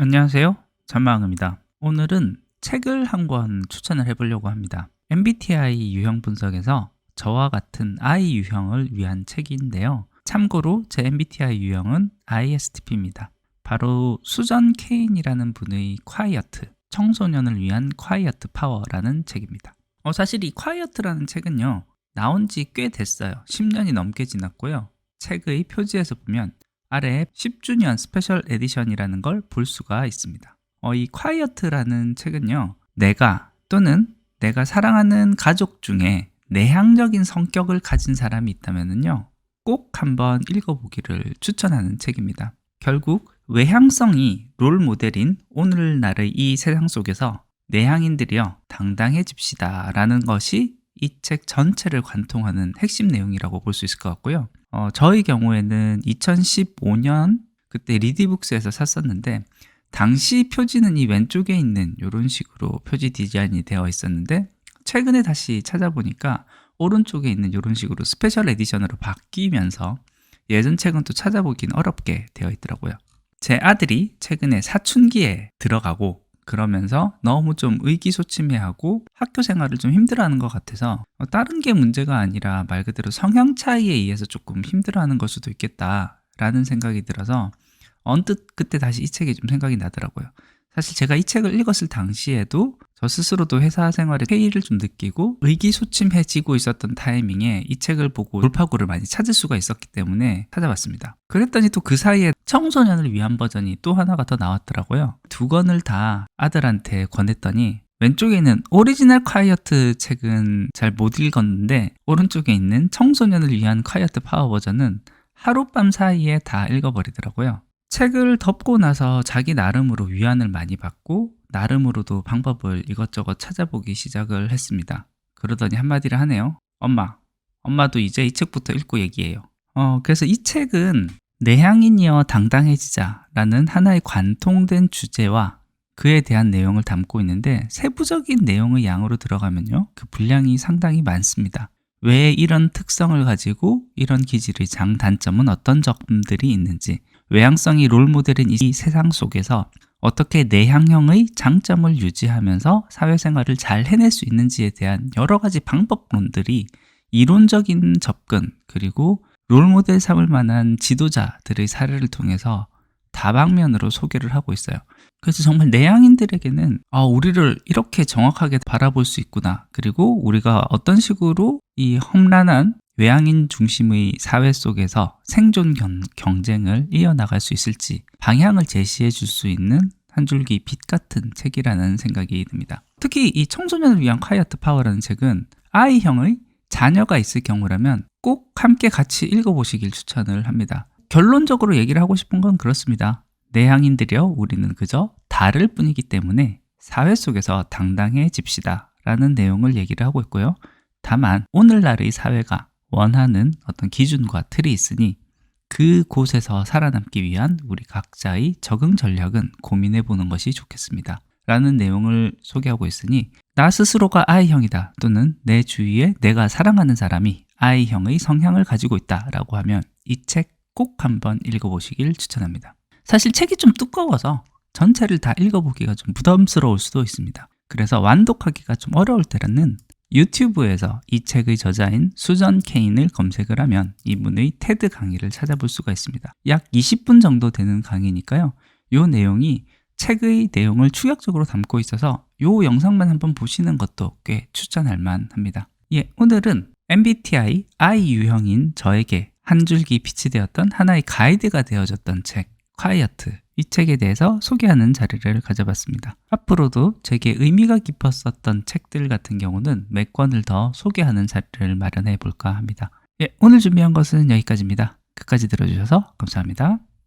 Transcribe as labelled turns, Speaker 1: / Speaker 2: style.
Speaker 1: 안녕하세요. 전마항입니다. 오늘은 책을 한 권 추천을 해보려고 합니다. MBTI 유형 분석에서 저와 같은 I 유형을 위한 책인데요. 참고로 제 MBTI 유형은 ISTP입니다. 바로 수전 케인이라는 분의 콰이어트, 청소년을 위한 콰이어트 파워라는 책입니다. 사실 이 콰이어트라는 책은요, 나온 지 꽤 됐어요. 10년이 넘게 지났고요. 책의 표지에서 보면 아래에 10주년 스페셜 에디션이라는 걸 볼 수가 있습니다. 이 콰이어트라는 책은요, 내가 또는 내가 사랑하는 가족 중에 내향적인 성격을 가진 사람이 있다면요, 꼭 한번 읽어보기를 추천하는 책입니다. 결국 외향성이 롤 모델인 오늘날의 이 세상 속에서 내향인들이요, 당당해집시다 라는 것이 이 책 전체를 관통하는 핵심 내용이라고 볼 수 있을 것 같고요. 저의 경우에는 2015년 그때 리디북스에서 샀었는데, 당시 표지는 이 왼쪽에 있는 이런 식으로 표지 디자인이 되어 있었는데, 최근에 다시 찾아보니까 오른쪽에 있는 이런 식으로 스페셜 에디션으로 바뀌면서 예전 책은 또 찾아보긴 어렵게 되어 있더라고요. 제 아들이 최근에 사춘기에 들어가고 그러면서 너무 좀 의기소침해하고 학교 생활을 좀 힘들어하는 것 같아서 다른 게 문제가 아니라 말 그대로 성향 차이에 의해서 조금 힘들어하는 걸 수도 있겠다라는 생각이 들어서 언뜻 그때 다시 이 책이 좀 생각이 나더라고요. 사실 제가 이 책을 읽었을 당시에도 저 스스로도 회사 생활에 회의를 좀 느끼고 의기소침해지고 있었던 타이밍에 이 책을 보고 돌파구를 많이 찾을 수가 있었기 때문에 찾아봤습니다. 그랬더니 또 그 사이에 청소년을 위한 버전이 또 하나가 더 나왔더라고요. 두 권을 다 아들한테 권했더니 왼쪽에 있는 오리지널 콰이어트 책은 잘 못 읽었는데 오른쪽에 있는 청소년을 위한 콰이어트 파워 버전은 하룻밤 사이에 다 읽어버리더라고요. 책을 덮고 나서 자기 나름으로 위안을 많이 받고 나름으로도 방법을 이것저것 찾아보기 시작을 했습니다. 그러더니 한마디를 하네요. 엄마도 이제 이 책부터 읽고 얘기해요. 그래서 이 책은 내향인이여 당당해지자 라는 하나의 관통된 주제와 그에 대한 내용을 담고 있는데, 세부적인 내용의 양으로 들어가면요, 그 분량이 상당히 많습니다. 왜 이런 특성을 가지고 이런 기질의 장단점은 어떤 점들이 있는지, 외향성이 롤모델인 이 세상 속에서 어떻게 내향형의 장점을 유지하면서 사회생활을 잘 해낼 수 있는지에 대한 여러 가지 방법론들이 이론적인 접근, 그리고 롤모델 삼을 만한 지도자들의 사례를 통해서 다방면으로 소개를 하고 있어요. 그래서 정말 내향인들에게는 우리를 이렇게 정확하게 바라볼 수 있구나, 그리고 우리가 어떤 식으로 이 험난한 외향인 중심의 사회 속에서 생존 경쟁을 이어나갈 수 있을지 방향을 제시해 줄 수 있는 한 줄기 빛 같은 책이라는 생각이 듭니다. 특히 이 청소년을 위한 콰이어트 파워라는 책은 I형의 자녀가 있을 경우라면 꼭 함께 같이 읽어보시길 추천을 합니다. 결론적으로 얘기를 하고 싶은 건 그렇습니다. 내향인들이여, 우리는 그저 다를 뿐이기 때문에 사회 속에서 당당해집시다 라는 내용을 얘기를 하고 있고요. 다만 오늘날의 사회가 원하는 어떤 기준과 틀이 있으니 그곳에서 살아남기 위한 우리 각자의 적응 전략은 고민해 보는 것이 좋겠습니다 라는 내용을 소개하고 있으니, 나 스스로가 I형이다 또는 내 주위에 내가 사랑하는 사람이 I형의 성향을 가지고 있다 라고 하면 이 책 꼭 한번 읽어보시길 추천합니다. 사실 책이 좀 두꺼워서 전체를 다 읽어보기가 좀 부담스러울 수도 있습니다. 그래서 완독하기가 좀 어려울 때는 유튜브에서 이 책의 저자인 수전 케인을 검색을 하면 이분의 테드 강의를 찾아볼 수가 있습니다. 약 20분 정도 되는 강의니까요. 이 내용이 책의 내용을 축약적으로 담고 있어서 이 영상만 한번 보시는 것도 꽤 추천할 만합니다. 오늘은 MBTI I 유형인 저에게 한 줄기 빛이 되었던 하나의 가이드가 되어줬던 책 콰이어트, 이 책에 대해서 소개하는 자리를 가져봤습니다. 앞으로도 제게 의미가 깊었었던 책들 같은 경우는 몇 권을 더 소개하는 자리를 마련해 볼까 합니다. 오늘 준비한 것은 여기까지입니다. 끝까지 들어주셔서 감사합니다.